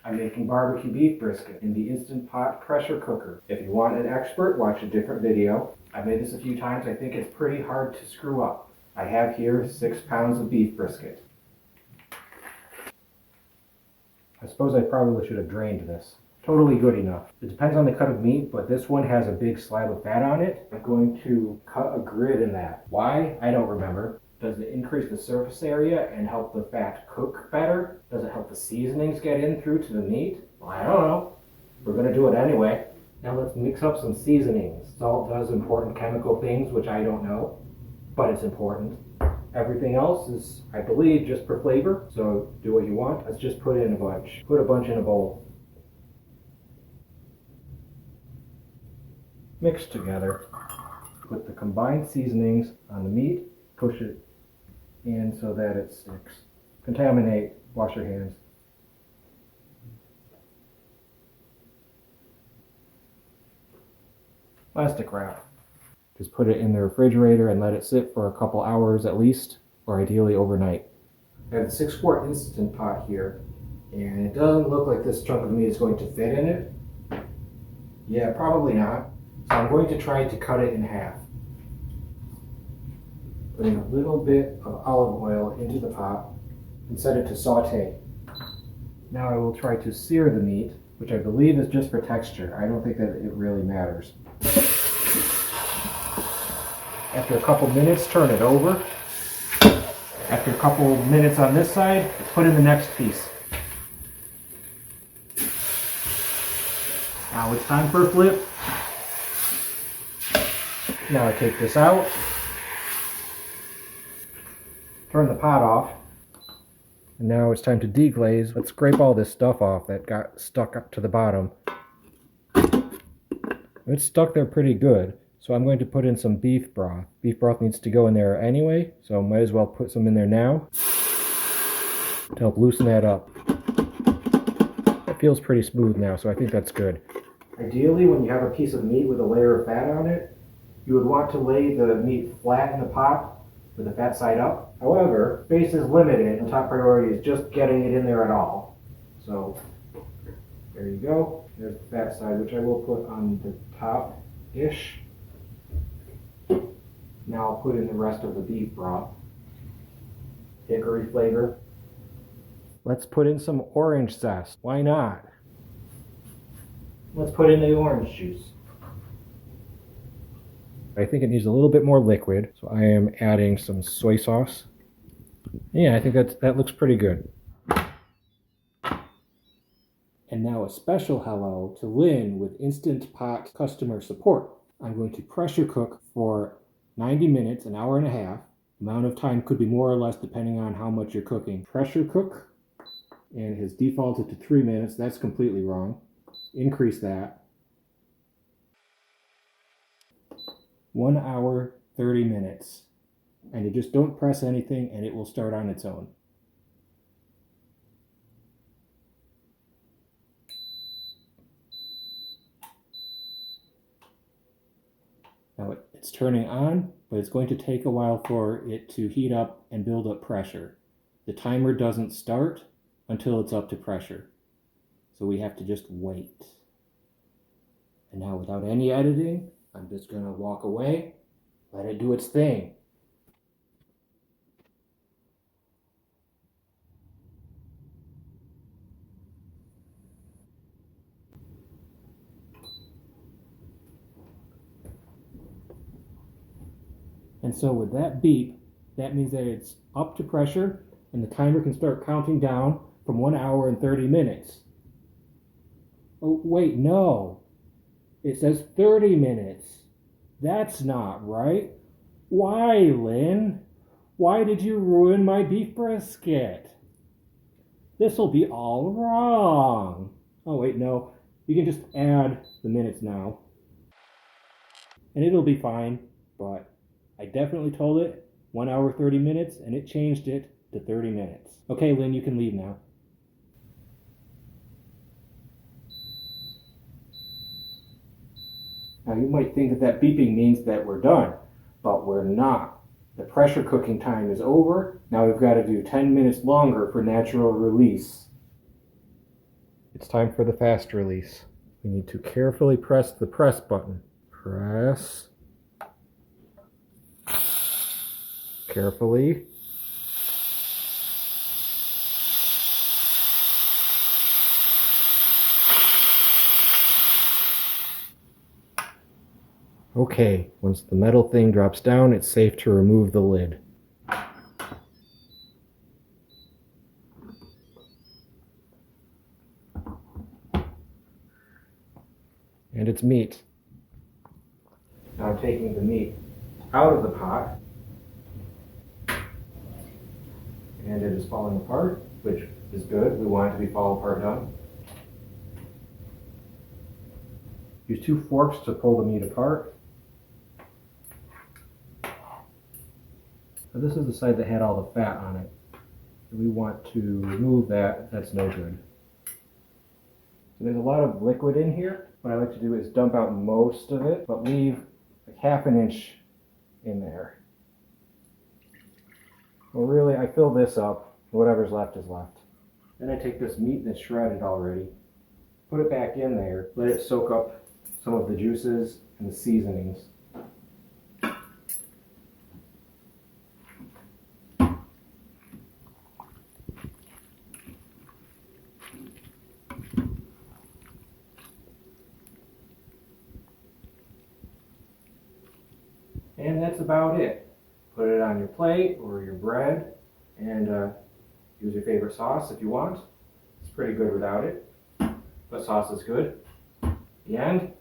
I'm making barbecue beef brisket in the Instant Pot pressure cooker. If you want an expert, watch a different video. I've made this a few times. I think it's pretty hard to screw up. I have here 6 pounds of beef brisket. I suppose I probably should have drained this. Totally good enough. It depends on the cut of meat, but this one has a big slab of fat on it. I'm going to cut a grid in that. Why? I don't remember. Does it increase the surface area and help the fat cook better? Does it help the seasonings get in through to the meat? Well, I don't know. We're going to do it anyway. Now let's mix up some seasonings. Salt does important chemical things, which I don't know, but it's important. Everything else is, I believe, just for flavor, so do what you want. Let's just put in a bunch. Put a bunch in a bowl. Mix together. Put the combined seasonings on the meat. Push it in so that it sticks. Contaminate. Wash your hands. Plastic wrap. Just put it in the refrigerator and let it sit for a couple hours at least, or ideally overnight. I have a 6-quart Instant Pot here, and it doesn't look like this chunk of meat is going to fit in it. Yeah, probably not. So I'm going to try to cut it in half. Putting a little bit of olive oil into the pot and set it to saute. Now I will try to sear the meat, which I believe is just for texture. I don't think that it really matters. After a couple minutes, turn it over. After a couple minutes on this side, put in the next piece. Now it's time for a flip. Now I take this out. Turn the pot off. And now it's time to deglaze. Let's scrape all this stuff off that got stuck up to the bottom. It's stuck there pretty good. So I'm going to put in some beef broth. Beef broth needs to go in there anyway, so I might as well put some in there now to help loosen that up. It feels pretty smooth now, so I think that's good. Ideally, when you have a piece of meat with a layer of fat on it, you would want to lay the meat flat in the pot with the fat side up. However, space is limited, and top priority is just getting it in there at all. So there you go. There's the fat side, which I will put on the top-ish. Now I'll put in the rest of the beef broth. Hickory flavor. Let's put in some orange zest. Why not? Let's put in the orange juice. I think it needs a little bit more liquid, so I am adding some soy sauce. Yeah, I think that looks pretty good. And now a special hello to Lynn with Instant Pot customer support. I'm going to pressure cook for 90 minutes, an hour and a half. Amount of time could be more or less depending on how much you're cooking. Pressure cook, and it has defaulted to 3 minutes. That's completely wrong. Increase that. 1 hour, 30 minutes. And you just don't press anything and it will start on its own. Now it's turning on, but it's going to take a while for it to heat up and build up pressure. The timer doesn't start until it's up to pressure. So we have to just wait. And now without any editing, I'm just going to walk away, let it do its thing. And so with that beep, that means that it's up to pressure and the timer can start counting down from 1 hour and 30 minutes. Oh, wait, no. It says 30 minutes. That's not right. Why, Lynn? Why did you ruin my beef brisket? This'll be all wrong. Oh, wait, no. You can just add the minutes now. And it'll be fine, but I definitely told it 1 hour 30 minutes, and it changed it to 30 minutes. Okay, Lynn, you can leave now. Now you might think that that beeping means that we're done, but we're not. The pressure cooking time is over. Now we've got to do 10 minutes longer for natural release. It's time for the fast release. We need to carefully press the press button. Press. Carefully. Okay, once the metal thing drops down, it's safe to remove the lid. And it's meat. Now I'm taking the meat out of the pot, and it is falling apart, which is good. We want it to be fall apart done. Use 2 forks to pull the meat apart. So this is the side that had all the fat on it. We want to remove that. That's no good. So there's a lot of liquid in here. What I like to do is dump out most of it, but leave like half an inch in there. Well, really, I fill this up. Whatever's left is left. Then I take this meat that's shredded already, put it back in there, let it soak up some of the juices and the seasonings. And that's about it. Put it on your plate or your bread, and use your favorite sauce if you want. It's pretty good without it, but sauce is good. The end.